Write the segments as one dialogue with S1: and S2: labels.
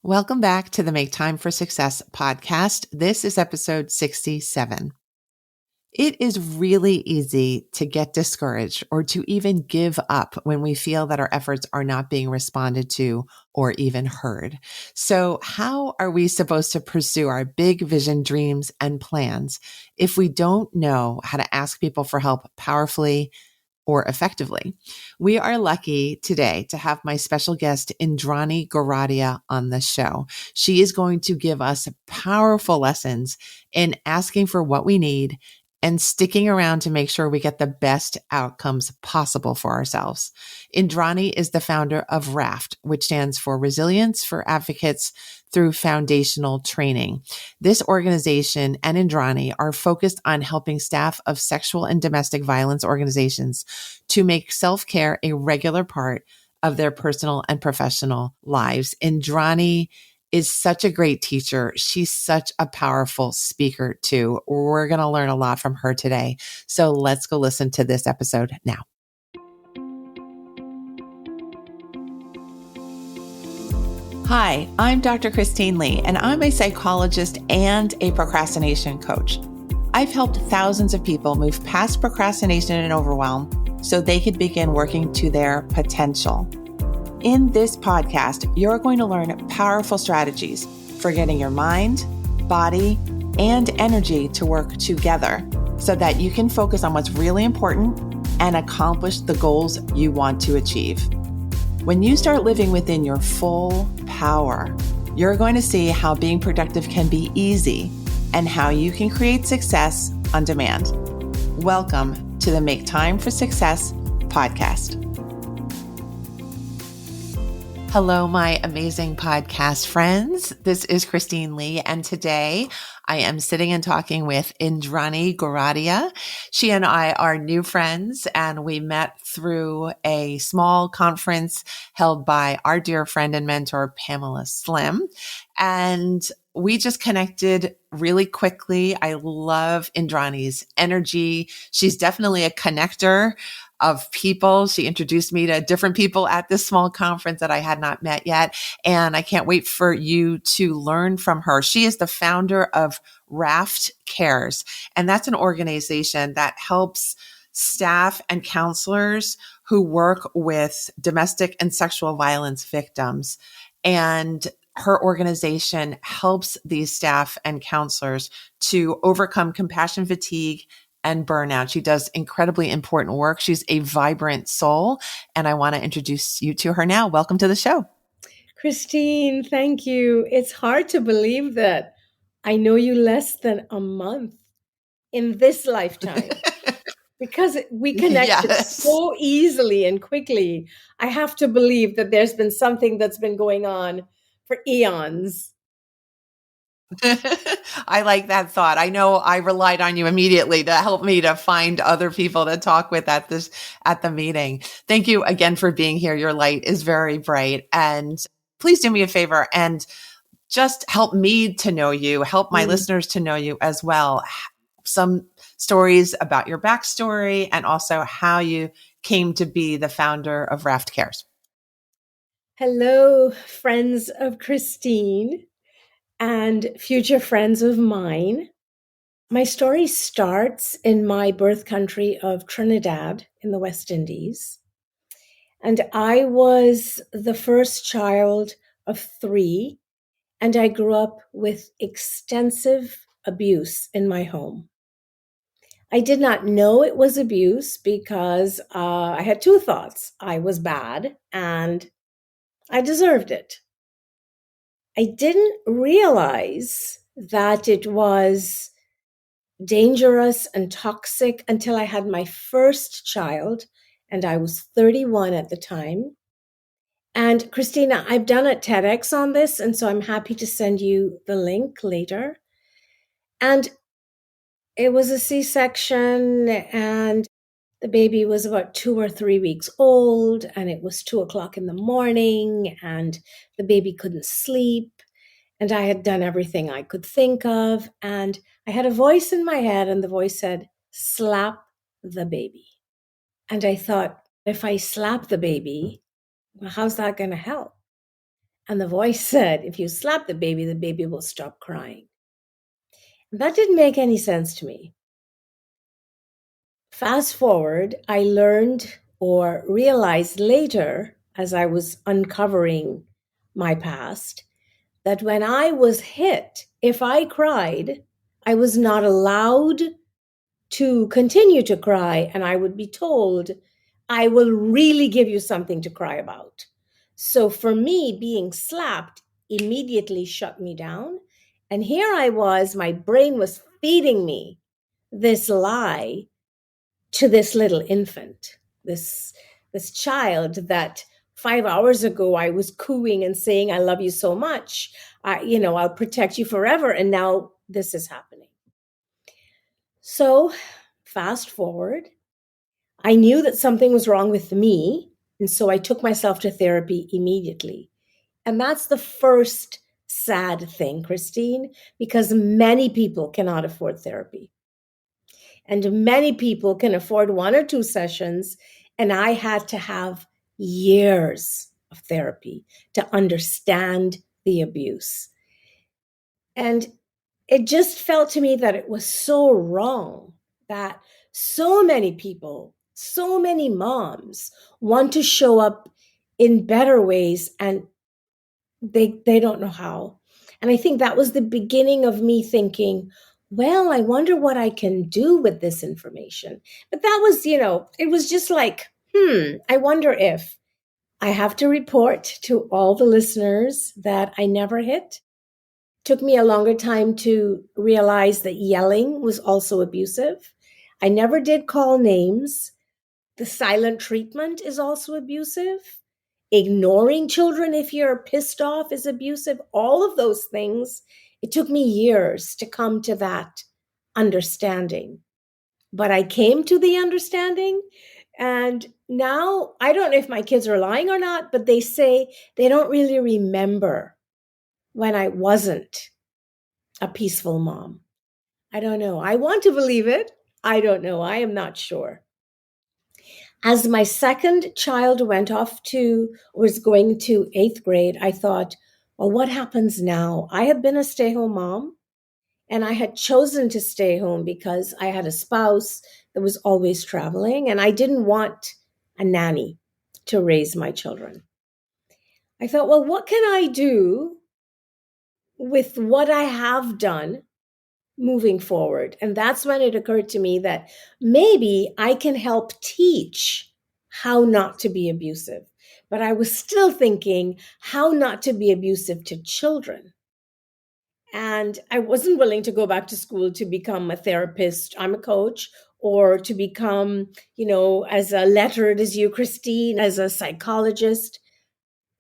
S1: Welcome back to the Make Time for Success podcast. This is episode 67. It is really easy to get discouraged or to even give up when we feel that our efforts are not being responded to or even heard. So how are we supposed to pursue our big vision, dreams, and plans if we don't know how to ask people for help powerfully or effectively? We are lucky today to have my special guest, Indrani Goradia, on the show. She is going to give us powerful lessons in asking for what we need and sticking around to make sure we get the best outcomes possible for ourselves. Indrani is the founder of RAFT, which stands for Resilience for Advocates through Foundational Training. This organization and Indrani are focused on helping staff of sexual and domestic violence organizations to make self-care a regular part of their personal and professional lives. Indrani is such a great teacher. She's such a powerful speaker too. We're going to learn a lot from her today. So let's go listen to this episode now. Hi, I'm Dr. Christine Lee, and I'm a psychologist and a procrastination coach. I've helped thousands of people move past procrastination and overwhelm so they could begin working to their potential. In this podcast, you're going to learn powerful strategies for getting your mind, body, and energy to work together so that you can focus on what's really important and accomplish the goals you want to achieve. When you start living within your full power, you're going to see how being productive can be easy and how you can create success on demand. Welcome to the Make Time for Success podcast. Hello, my amazing podcast friends. This is Christine Lee, and today I am sitting and talking with Indrani Goradia. She and I are new friends, and we met through a small conference held by our dear friend and mentor, Pamela Slim. And we just connected really quickly. I love Indrani's energy. She's definitely a connector of people. She introduced me to different people at this small conference that I had not met yet. And I can't wait for you to learn from her. She is the founder of RAFT Cares. And that's an organization that helps staff and counselors who work with domestic and sexual violence victims. And her organization helps these staff and counselors to overcome compassion fatigue and burnout. She does incredibly important work. She's a vibrant soul, and I want to introduce you to her now. Welcome to the show.
S2: Christine, thank you. It's hard to believe that I know you less than a month in this lifetime because we connected so easily and quickly. I have to believe that there's been something that's been going on for eons.
S1: I like that thought. I know I relied on you immediately to help me to find other people to talk with at the meeting. Thank you again for being here. Your light is very bright, and please do me a favor and just help me to know you, help my listeners to know you as well. Some stories about your backstory and also how you came to be the founder of RAFT Cares.
S2: Hello, friends of Christine and future friends of mine. My story starts in my birth country of Trinidad in the West Indies. And I was the first child of 3, and I grew up with extensive abuse in my home. I did not know it was abuse because I had 2 thoughts. I was bad and I deserved it. I didn't realize that it was dangerous and toxic until I had my first child, and I was 31 at the time. And Christina, I've done a TEDx on this, and so I'm happy to send you the link later. And it was a C-section, and the baby was about 2 or 3 weeks old, and it was 2:00 in the morning, and the baby couldn't sleep. And I had done everything I could think of. And I had a voice in my head, and the voice said, slap the baby. And I thought, if I slap the baby, well, how's that going to help? And the voice said, if you slap the baby will stop crying. And that didn't make any sense to me. Fast forward, I learned or realized later, as I was uncovering my past, that when I was hit, if I cried, I was not allowed to continue to cry, and I would be told, I will really give you something to cry about. So for me, being slapped immediately shut me down. And here I was, my brain was feeding me this lie to this little infant, this child that 5 hours ago I was cooing and saying, I love you so much. I'll protect you forever. And now this is happening. So fast forward, I knew that something was wrong with me. And so I took myself to therapy immediately. And that's the first sad thing, Christine, because many people cannot afford therapy. And many people can afford 1 or 2 sessions. And I had to have years of therapy to understand the abuse. And it just felt to me that it was so wrong that so many people, so many moms want to show up in better ways and they don't know how. And I think that was the beginning of me thinking, well, I wonder what I can do with this information. But that was, it was just like, I wonder if I have to report to all the listeners that I never hit. Took me a longer time to realize that yelling was also abusive. I never did call names. The silent treatment is also abusive. Ignoring children if you're pissed off is abusive. All of those things, it took me years to come to that understanding. But I came to the understanding. And now I don't know if my kids are lying or not, but they say they don't really remember when I wasn't a peaceful mom. I don't know. I want to believe it. I don't know. I am not sure. As my second child was going to 8th grade, I thought, well, what happens now? I have been a stay-home mom, and I had chosen to stay home because I had a spouse that was always traveling, and I didn't want a nanny to raise my children. I thought, well, what can I do with what I have done moving forward? And that's when it occurred to me that maybe I can help teach how not to be abusive. But I was still thinking how not to be abusive to children. And I wasn't willing to go back to school to become a therapist. I'm a coach, or to become, as a lettered as you, Christine, as a psychologist.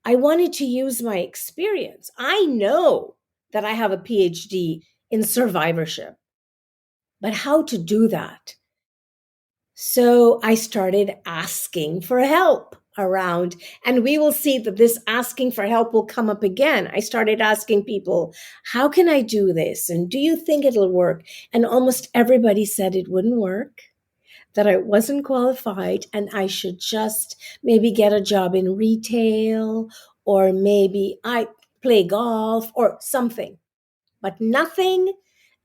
S2: I wanted to use my experience. I know that I have a PhD in survivorship, but how to do that? So I started asking for help around, and we will see that this asking for help will come up again. I started asking people, how can I do this? And do you think it'll work? And almost everybody said it wouldn't work, that I wasn't qualified, and I should just maybe get a job in retail, or maybe I play golf or something, but nothing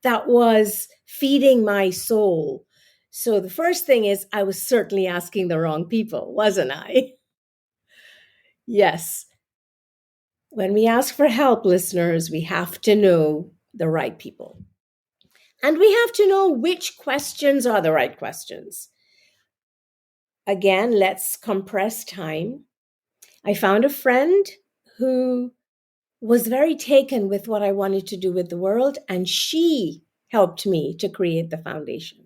S2: that was feeding my soul. So the first thing is, I was certainly asking the wrong people, wasn't I? Yes. When we ask for help, listeners, we have to know the right people. And we have to know which questions are the right questions. Again, let's compress time. I found a friend who was very taken with what I wanted to do with the world, and she helped me to create the foundation.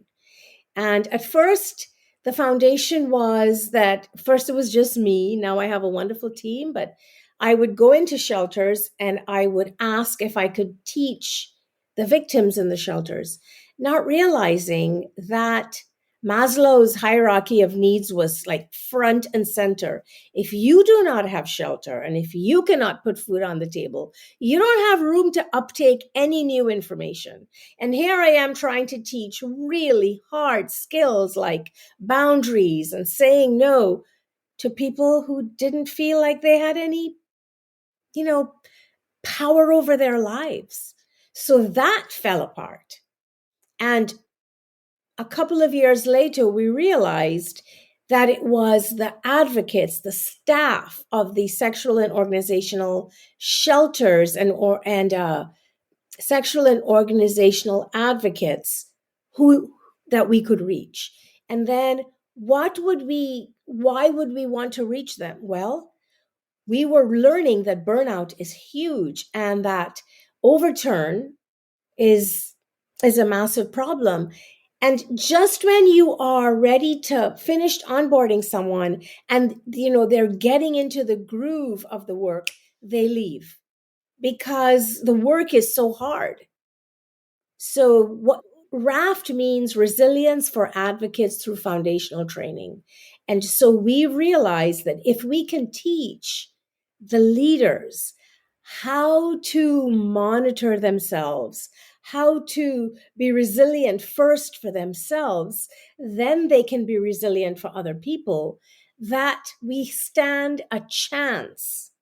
S2: And at first, the foundation was that first it was just me. Now I have a wonderful team, but I would go into shelters and I would ask if I could teach the victims in the shelters, not realizing that Maslow's hierarchy of needs was like front and center. If you do not have shelter and if you cannot put food on the table, you don't have room to uptake any new information. And here I am trying to teach really hard skills like boundaries and saying no to people who didn't feel like they had any power over their lives. So that fell apart. And a couple of years later, we realized that it was the advocates, the staff of the sexual and organizational shelters and sexual and organizational advocates who that we could reach. And then why would we want to reach them? Well, we were learning that burnout is huge and that overturn is a massive problem. And just when you are ready to finish onboarding someone and they're getting into the groove of the work, they leave because the work is so hard. So what RAFT means resilience for advocates through foundational training. And so we realize that if we can teach the leaders how to monitor themselves, how to be resilient first for themselves, then they can be resilient for other people, that we stand a chance.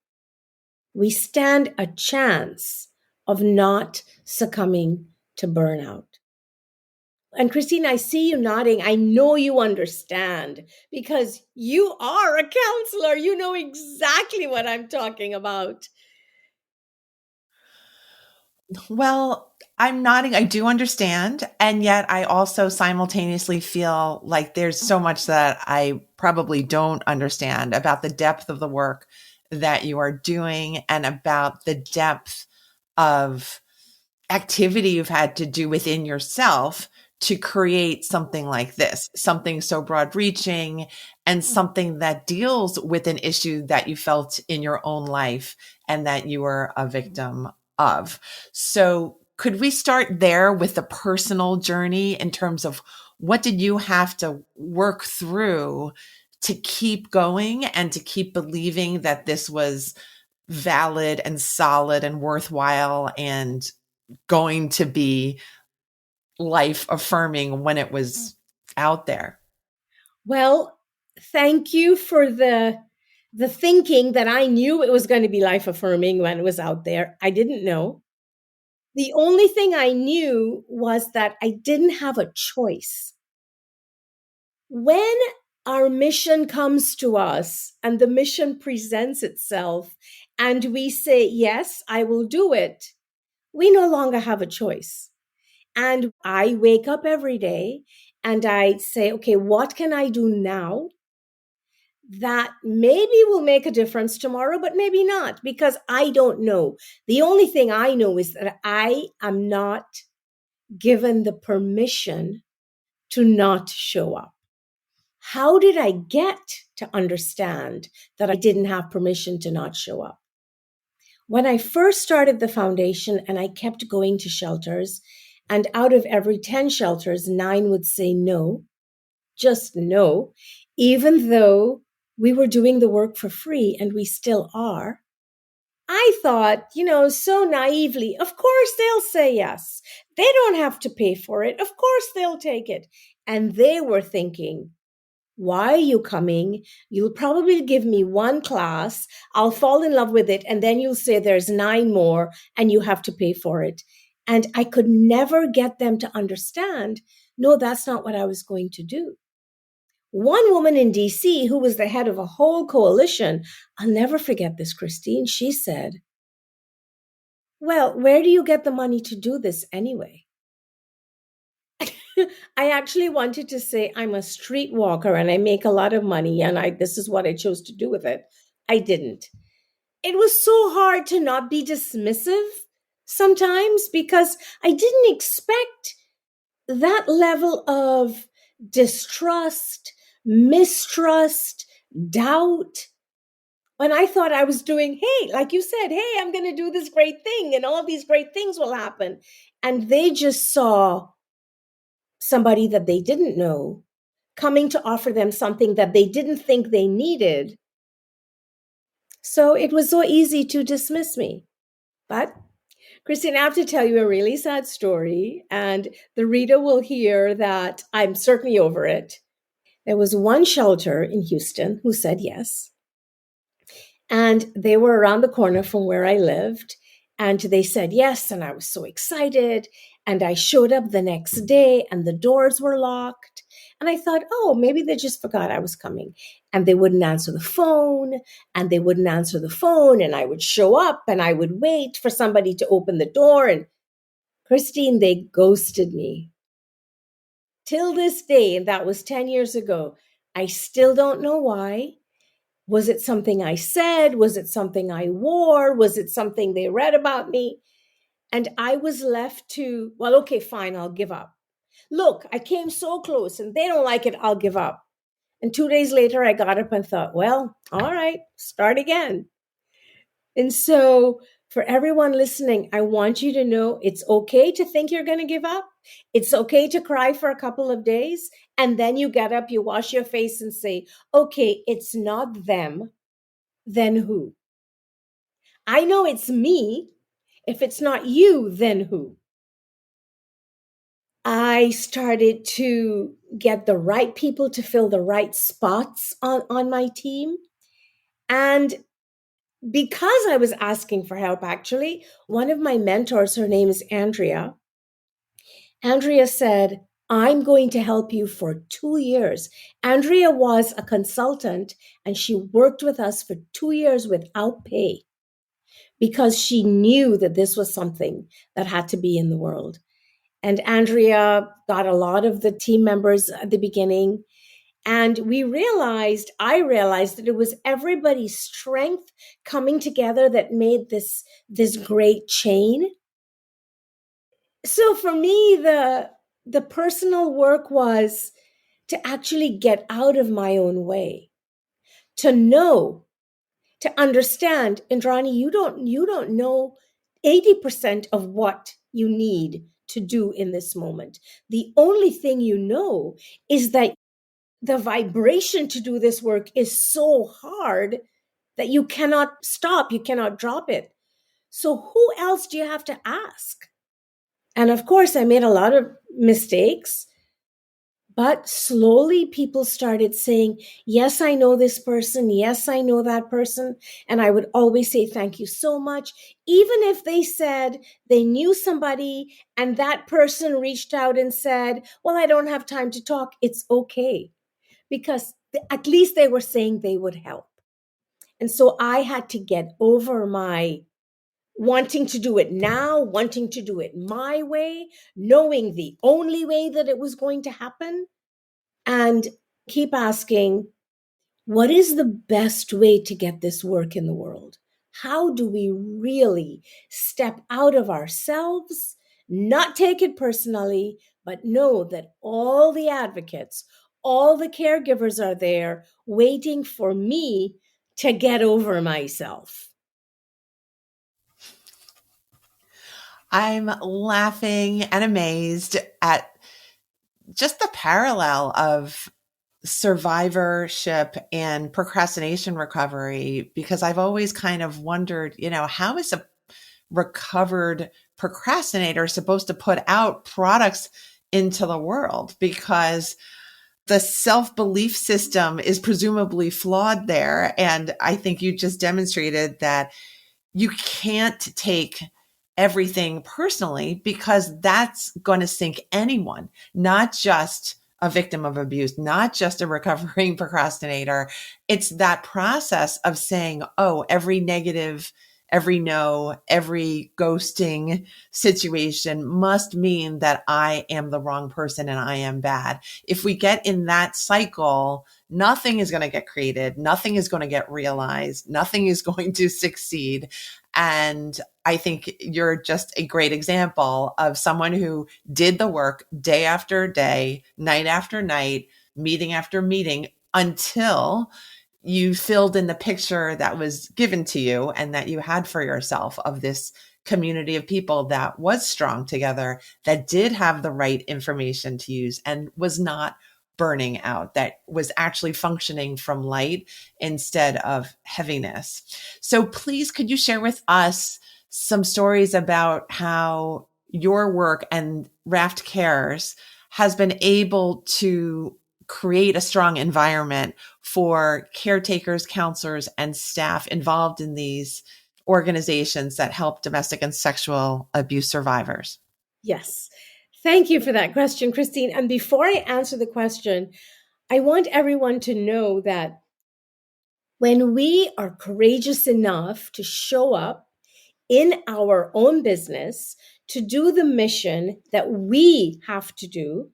S2: We stand a chance of not succumbing to burnout. And Christine, I see you nodding. I know you understand because you are a counselor. You know exactly what I'm talking about.
S1: Well, I'm nodding. I do understand. And yet I also simultaneously feel like there's so much that I probably don't understand about the depth of the work that you are doing and about the depth of activity you've had to do within yourself to create something like this, something so broad reaching and something that deals with an issue that you felt in your own life and that you were a victim of. So could we start there with the personal journey in terms of what did you have to work through to keep going and to keep believing that this was valid and solid and worthwhile and going to be life affirming when it was out there?
S2: Well, thank you for the thinking that I knew it was going to be life affirming when it was out there. I didn't know. The only thing I knew was that I didn't have a choice. When our mission comes to us and the mission presents itself and we say, yes, I will do it, we no longer have a choice. And I wake up every day and I say, okay, what can I do now that maybe will make a difference tomorrow, but maybe not, because I don't know. The only thing I know is that I am not given the permission to not show up. How did I get to understand that I didn't have permission to not show up? When I first started the foundation and I kept going to shelters, and out of every 10 shelters, 9 would say no, just no, even though we were doing the work for free, and we still are. I thought, so naively, of course they'll say yes. They don't have to pay for it. Of course they'll take it. And they were thinking, why are you coming? You'll probably give me one class. I'll fall in love with it. And then you'll say there's 9 more and you have to pay for it. And I could never get them to understand, no, that's not what I was going to do. One woman in DC who was the head of a whole coalition, I'll never forget this, Christine. She said, well, where do you get the money to do this anyway? I actually wanted to say I'm a streetwalker and I make a lot of money and this is what I chose to do with it. I didn't. It was so hard to not be dismissive sometimes because I didn't expect that level of distrust, mistrust, doubt. When I thought I was doing, hey, like you said, hey, I'm going to do this great thing and all these great things will happen. And they just saw somebody that they didn't know coming to offer them something that they didn't think they needed. So it was so easy to dismiss me. But Christine, I have to tell you a really sad story, and the reader will hear that I'm certainly over it. There was one shelter in Houston who said yes. And they were around the corner from where I lived. And they said yes. And I was so excited. And I showed up the next day and the doors were locked. And I thought, oh, maybe they just forgot I was coming. And they wouldn't answer the phone. And they wouldn't answer the phone. And I would show up and I would wait for somebody to open the door. And Christine, they ghosted me. Till this day, and that was 10 years ago, I still don't know why. Was it something I said? Was it something I wore? Was it something they read about me? And I was left to, well, okay, fine, I'll give up. Look, I came so close and they don't like it, I'll give up. And 2 days later, I got up and thought, well, all right, start again. And so for everyone listening, I want you to know it's okay to think you're going to give up. It's okay to cry for a couple of days. And then you get up, you wash your face and say, okay, it's not them. Then who? I know it's me. If it's not you, then who? I started to get the right people to fill the right spots on my team. And because I was asking for help, actually, one of my mentors, her name is Andrea. Andrea said, I'm going to help you for 2 years. Andrea was a consultant and she worked with us for 2 years without pay because she knew that this was something that had to be in the world. And Andrea got a lot of the team members at the beginning. And I realized that it was everybody's strength coming together that made this great chain. So for me, the personal work was to actually get out of my own way, to know, to understand, Indrani, you don't know 80% of what you need to do in this moment. The only thing you know is that the vibration to do this work is so hard that you cannot stop, you cannot drop it. So who else do you have to ask? And of course, I made a lot of mistakes, but slowly people started saying, yes, I know this person. Yes, I know that person. And I would always say, thank you so much. Even if they said they knew somebody and that person reached out and said, well, I don't have time to talk. It's okay. Because at least they were saying they would help. And so I had to get over my wanting to do it now, wanting to do it my way, knowing the only way that it was going to happen, and keep asking, what is the best way to get this work in the world? How do we really step out of ourselves, not take it personally, but know that all the advocates, all the caregivers are there waiting for me to get over myself?
S1: I'm laughing and amazed at just the parallel of survivorship and procrastination recovery, because I've always kind of wondered, how is a recovered procrastinator supposed to put out products into the world? Because the self-belief system is presumably flawed there. And I think you just demonstrated that you can't take everything personally, because that's going to sink anyone, not just a victim of abuse, not just a recovering procrastinator. It's that process of saying, oh, every negative, every no, every ghosting situation must mean that I am the wrong person and I am bad. If we get in that cycle, nothing is going to get created. Nothing is going to get realized. Nothing is going to succeed. And I think you're just a great example of someone who did the work day after day, night after night, meeting after meeting, until you filled in the picture that was given to you and that you had for yourself of this community of people that was strong together, that did have the right information to use and was not burning out, that was actually functioning from light instead of heaviness. So please, could you share with us some stories about how your work and RAFT Cares has been able to create a strong environment for caretakers, counselors, and staff involved in these organizations that help domestic and sexual abuse survivors?
S2: Yes. Thank you for that question, Christine. And before I answer the question, I want everyone to know that when we are courageous enough to show up in our own business to do the mission that we have to do,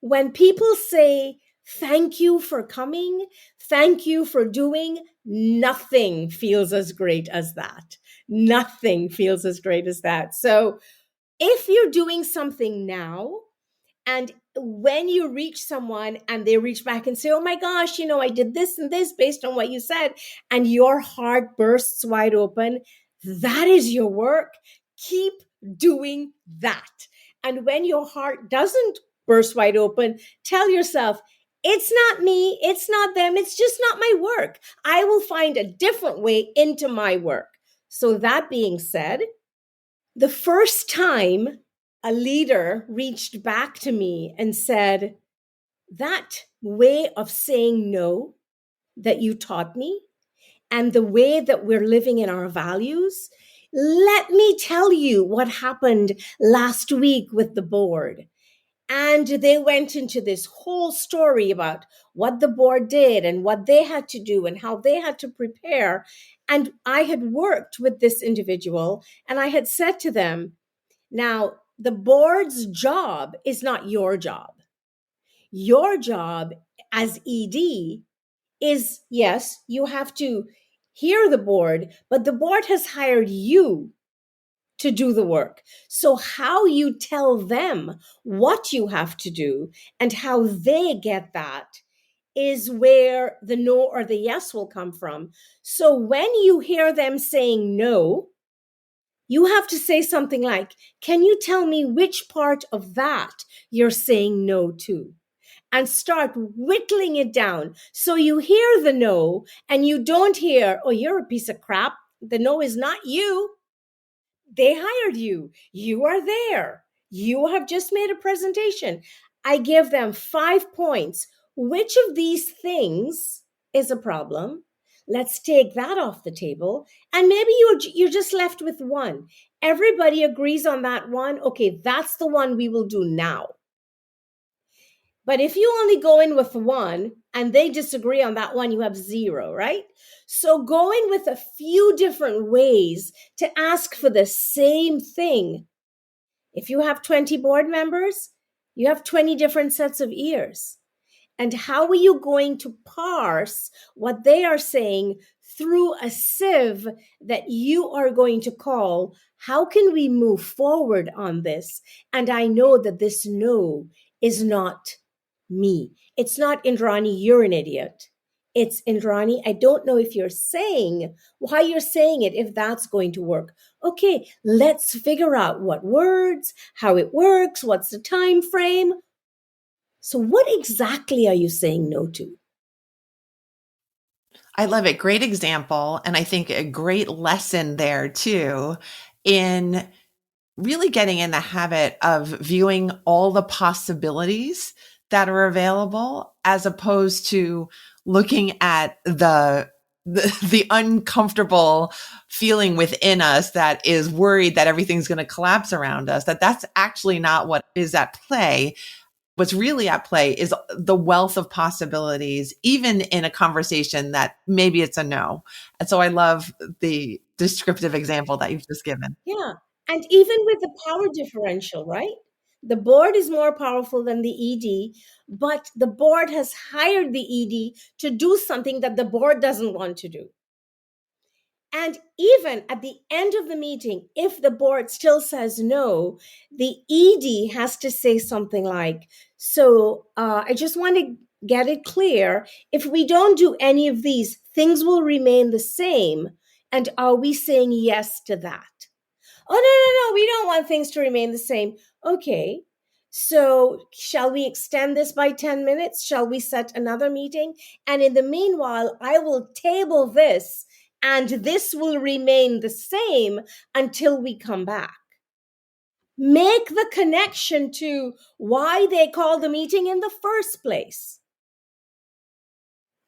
S2: when people say, thank you for coming, thank you for doing, nothing feels as great as that. Nothing feels as great as that. So if you're doing something now, and when you reach someone and they reach back and say, oh my gosh, I did this and this based on what you said, and your heart bursts wide open, that is your work. Keep doing that. And when your heart doesn't burst wide open, tell yourself, it's not me, it's not them, it's just not my work. I will find a different way into my work. So that being said, the first time a leader reached back to me and said, that way of saying no that you taught me and the way that we're living in our values, let me tell you what happened last week with the board. And they went into this whole story about what the board did and what they had to do and how they had to prepare. And I had worked with this individual and I had said to them, now, the board's job is not your job. Your job as ED is, yes, you have to hear the board, but the board has hired you to do the work. So how you tell them what you have to do and how they get that is where the no or the yes will come from. So when you hear them saying no, you have to say something like, can you tell me which part of that you're saying no to? And start whittling it down. So you hear the no and you don't hear, oh, you're a piece of crap. The no is not you. They hired you. You are there. You have just made a presentation. I give them 5 points. Which of these things is a problem? Let's take that off the table. And maybe you're just left with one. Everybody agrees on that one. Okay, that's the one we will do now. But if you only go in with one and they disagree on that one, you have 0, right? So go in with a few different ways to ask for the same thing. If you have 20 board members, you have 20 different sets of ears. And how are you going to parse what they are saying through a sieve that you are going to call, how can we move forward on this? And I know that this no is not me. It's not, Indrani, you're an idiot. It's, Indrani, I don't know if you're saying why you're saying it, if that's going to work. Okay, let's figure out what words, how it works, what's the time frame. So what exactly are you saying no to?
S1: I love it. Great example. And I think a great lesson there too in really getting in the habit of viewing all the possibilities that are available as opposed to looking at the uncomfortable feeling within us that is worried that everything's going to collapse around us, that's actually not what is at play. What's really at play is the wealth of possibilities, even in a conversation that maybe it's a no. And so I love the descriptive example that you've just given.
S2: Yeah. And even with the power differential, right? The board is more powerful than the ED, but the board has hired the ED to do something that the board doesn't want to do. And even at the end of the meeting, if the board still says no, the ED has to say something like, so I just want to get it clear. If we don't do any of these, things will remain the same. And are we saying yes to that? Oh, no, we don't want things to remain the same. Okay. So shall we extend this by 10 minutes? Shall we set another meeting? And in the meanwhile, I will table this and this will remain the same until we come back. Make the connection to why they called the meeting in the first place.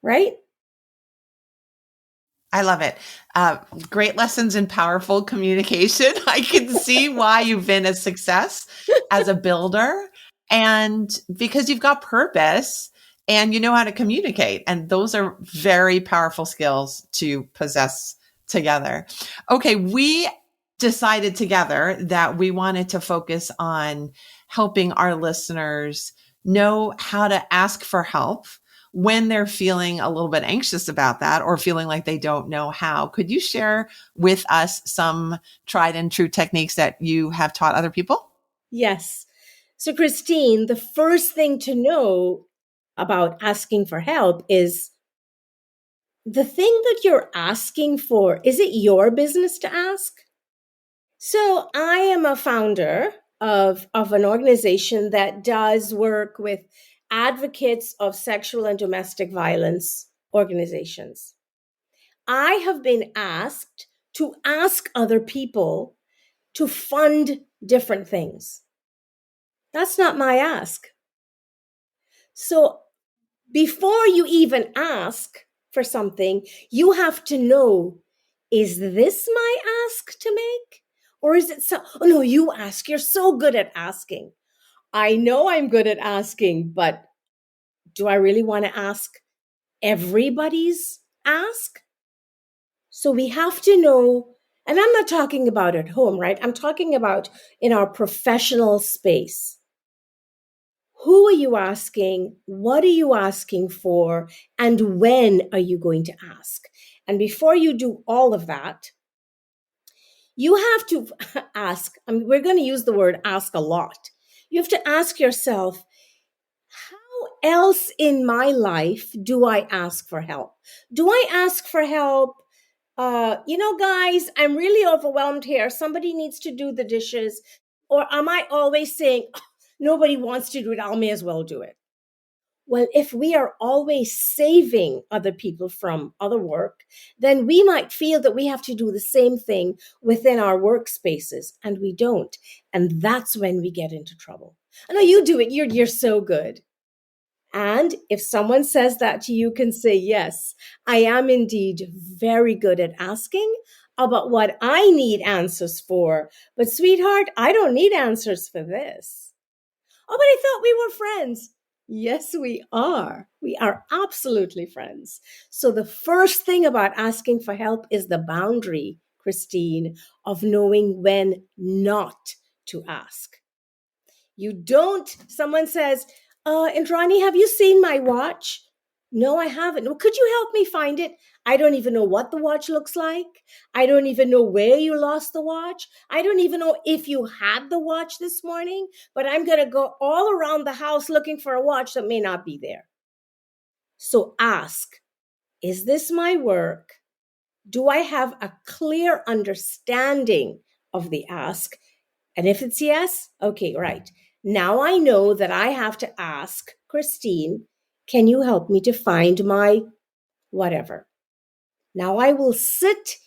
S2: Right?
S1: I love it. Great lessons in powerful communication. I can see why you've been a success as a builder, and because you've got purpose and you know how to communicate. And those are very powerful skills to possess together. Okay. We decided together that we wanted to focus on helping our listeners know how to ask for help when they're feeling a little bit anxious about that or feeling like they don't know how. Could you share with us some tried and true techniques that you have taught other people?
S2: Yes. So, Christine, the first thing to know about asking for help is the thing that you're asking for, is it your business to ask? So, I am a founder of an organization that does work with advocates of sexual and domestic violence organizations. I have been asked to ask other people to fund different things. That's not my ask. So before you even ask for something, you have to know, is this my ask to make? Or is it so? Oh, no, you ask. You're so good at asking. I know I'm good at asking, but do I really want to ask everybody's ask? So we have to know, and I'm not talking about at home, right? I'm talking about in our professional space. Who are you asking? What are you asking for? And when are you going to ask? And before you do all of that, you have to ask. I mean, we're going to use the word ask a lot. You have to ask yourself, how else in my life do I ask for help? Do I ask for help? Guys, I'm really overwhelmed here. Somebody needs to do the dishes. Or am I always saying, "Oh, nobody wants to do it, I may as well do it"? Well, if we are always saving other people from other work, then we might feel that we have to do the same thing within our workspaces, and we don't. And that's when we get into trouble. I know you do it. You're so good. And if someone says that to you, you can say, yes, I am indeed very good at asking about what I need answers for. But sweetheart, I don't need answers for this. Oh, but I thought we were friends. Yes, we are. We are absolutely friends. So the first thing about asking for help is the boundary, Christine, of knowing when not to ask. You don't, someone says, Indrani, have you seen my watch? No, I haven't. Well, could you help me find it? I don't even know what the watch looks like. I don't even know where you lost the watch. I don't even know if you had the watch this morning, but I'm going to go all around the house looking for a watch that may not be there. So ask, is this my work? Do I have a clear understanding of the ask? And if it's yes, okay, right. Now I know that I have to ask Christine, can you help me to find my whatever? Now I will sit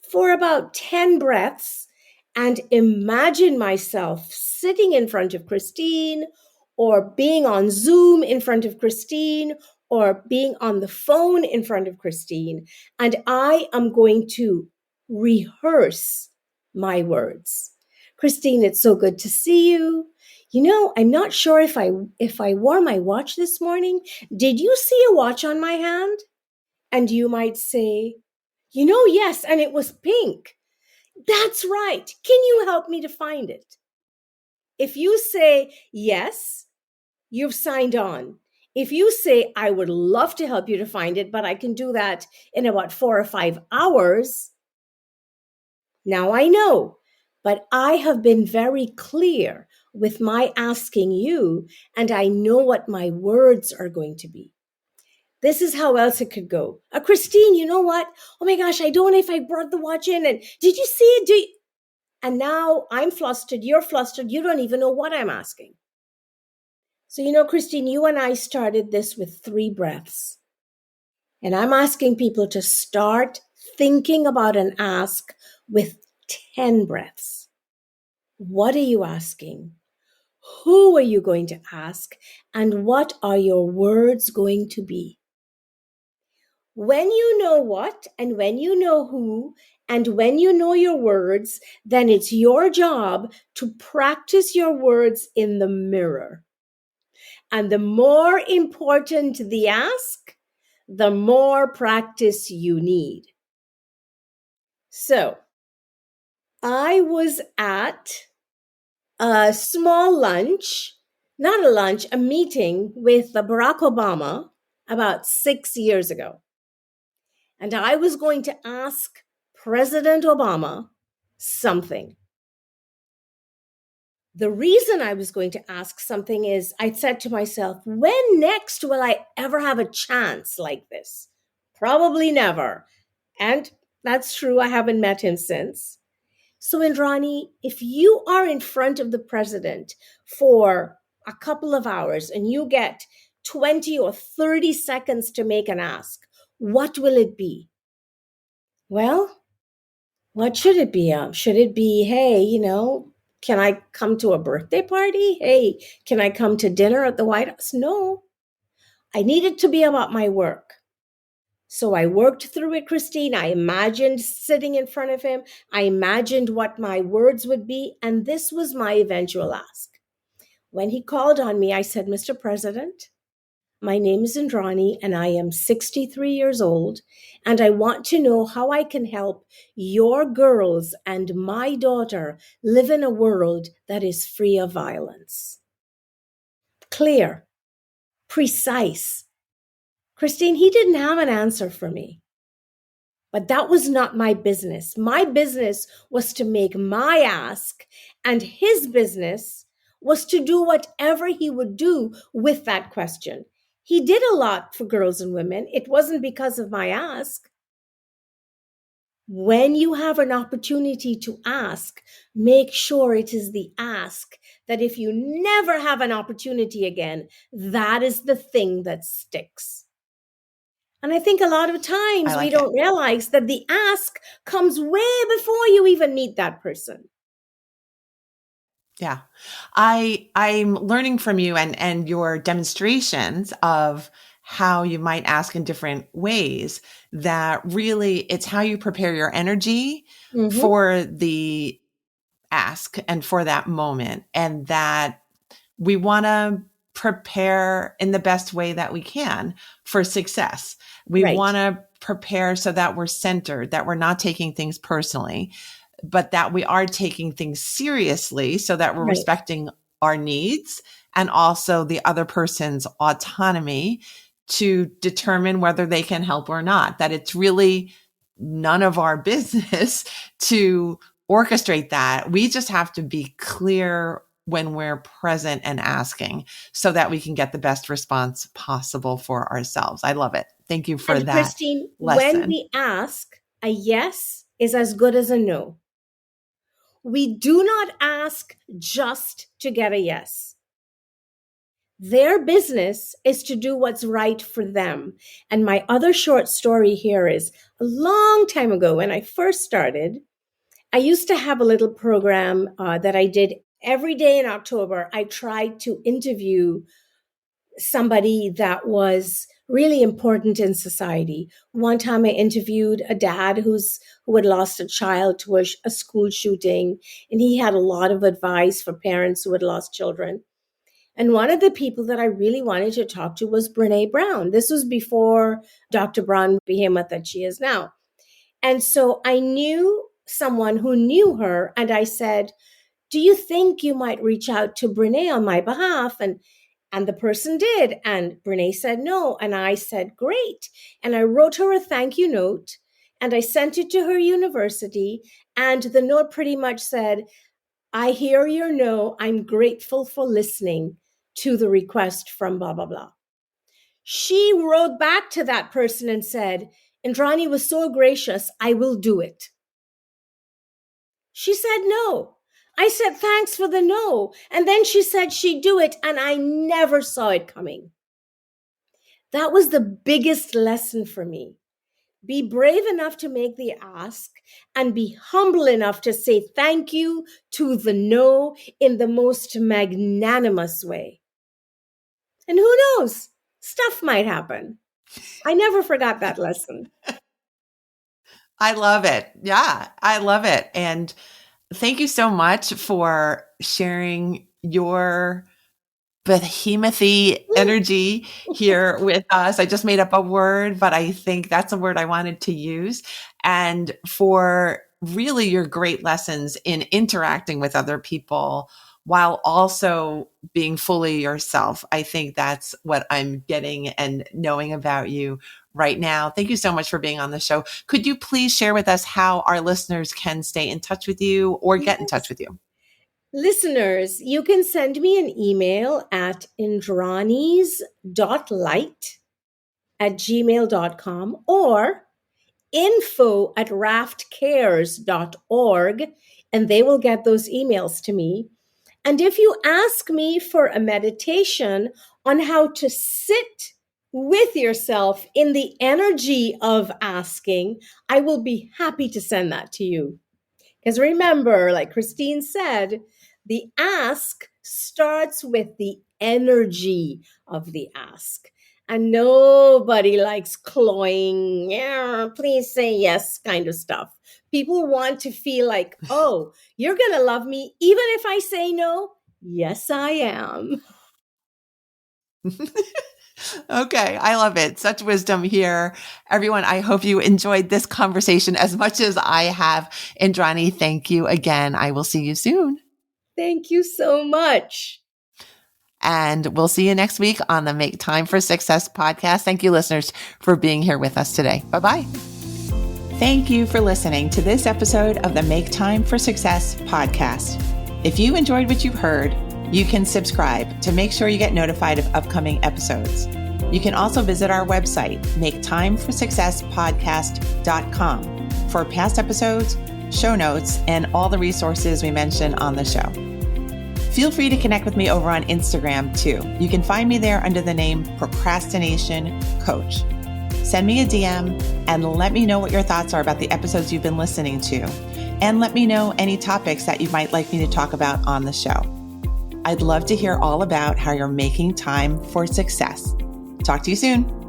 S2: for about 10 breaths and imagine myself sitting in front of Christine or being on Zoom in front of Christine or being on the phone in front of Christine. And I am going to rehearse my words. Christine, it's so good to see you. You know, I'm not sure if I wore my watch this morning. Did you see a watch on my hand? And you might say, yes, and it was pink. That's right. Can you help me to find it? If you say yes, you've signed on. If you say, I would love to help you to find it, but I can do that in about 4 or 5 hours, now I know. But I have been very clear with my asking you, and I know what my words are going to be. This is how else it could go. Christine, you know what? Oh my gosh, I don't know if I brought the watch in. And did you see it? And now I'm flustered. You're flustered. You don't even know what I'm asking. So, Christine, you and I started this with 3 breaths. And I'm asking people to start thinking about an ask with 10 breaths. What are you asking? Who are you going to ask? And what are your words going to be? When you know what, and when you know who, and when you know your words, then it's your job to practice your words in the mirror. And the more important the ask, the more practice you need. So I was at a small lunch, not a lunch, a meeting with Barack Obama about 6 years ago. And I was going to ask President Obama something. The reason I was going to ask something is I said to myself, when next will I ever have a chance like this? Probably never. And that's true. I haven't met him since. So, Indrani, if you are in front of the president for a couple of hours and you get 20 or 30 seconds to make an ask, what will it be? Well, what should it be? Should it be, hey, can I come to a birthday party? Hey, can I come to dinner at the White House? No, I need it to be about my work. So I worked through it, Christine. I imagined sitting in front of him. I imagined what my words would be. And this was my eventual ask. When he called on me, I said, Mr. President, my name is Indrani and I am 63 years old. And I want to know how I can help your girls and my daughter live in a world that is free of violence. Clear, precise. Christine, he didn't have an answer for me. But that was not my business. My business was to make my ask, and his business was to do whatever he would do with that question. He did a lot for girls and women. It wasn't because of my ask. When you have an opportunity to ask, make sure it is the ask that if you never have an opportunity again, that is the thing that sticks. And I think a lot of times we don't realize that the ask comes way before you even meet that person.
S1: Yeah. I'm learning from you and your demonstrations of how you might ask in different ways that really it's how you prepare your energy for the ask and for that moment, and that we want to prepare in the best way that we can for success. We want to prepare so that we're centered, that we're not taking things personally, but that we are taking things seriously so that we're respecting our needs and also the other person's autonomy to determine whether they can help or not. That it's really none of our business to orchestrate that. We just have to be clear when we're present and asking so that we can get the best response possible for ourselves. I love it. Thank you for that.
S2: Christine,
S1: lesson.
S2: When we ask, a yes is as good as a no. We do not ask just to get a yes. Their business is to do what's right for them. And my other short story here is a long time ago when I first started, I used to have a little program that I did every day in October. I tried to interview somebody that was really important in society. One time I interviewed a dad who had lost a child to a school shooting, and he had a lot of advice for parents who had lost children. And one of the people that I really wanted to talk to was Brene Brown. This was before Dr. Brown became what that she is now. And so I knew someone who knew her, and I said, do you think you might reach out to Brene on my behalf? And the person did. And Brene said no. And I said, great. And I wrote her a thank you note and I sent it to her university. And the note pretty much said, I hear your no. I'm grateful for listening to the request from blah, blah, blah. She wrote back to that person and said, Indrani was so gracious, I will do it. She said no. I said, thanks for the no. And then she said she'd do it, and I never saw it coming. That was the biggest lesson for me. Be brave enough to make the ask and be humble enough to say thank you to the no in the most magnanimous way. And who knows? Stuff might happen. I never forgot that lesson.
S1: I love it. Yeah, I love it. And thank you so much for sharing your behemoth-y energy here with us. I just made up a word, but I think that's a word I wanted to use. And for really your great lessons in interacting with other people while also being fully yourself. I think that's what I'm getting and knowing about you right now. Thank you so much for being on the show. Could you please share with us how our listeners can stay in touch with you or get in touch with you?
S2: Listeners, you can send me an email at indranis.light@gmail.com or info@raftcares.org, and they will get those emails to me. And if you ask me for a meditation on how to sit with yourself in the energy of asking, I will be happy to send that to you. Because remember, like Christine said, the ask starts with the energy of the ask. And nobody likes cloying, yeah, please say yes kind of stuff. People want to feel like, oh, you're going to love me even if I say no? Yes, I am.
S1: Okay, I love it. Such wisdom here. Everyone, I hope you enjoyed this conversation as much as I have. Indrani, thank you again. I will see you soon.
S2: Thank you so much.
S1: And we'll see you next week on the Make Time for Success podcast. Thank you, listeners, for being here with us today. Bye-bye. Thank you for listening to this episode of the Make Time for Success podcast. If you enjoyed what you've heard, you can subscribe to make sure you get notified of upcoming episodes. You can also visit our website, maketimeforsuccesspodcast.com, for past episodes, show notes, and all the resources we mention on the show. Feel free to connect with me over on Instagram too. You can find me there under the name Procrastination Coach. Send me a DM and let me know what your thoughts are about the episodes you've been listening to. And let me know any topics that you might like me to talk about on the show. I'd love to hear all about how you're making time for success. Talk to you soon.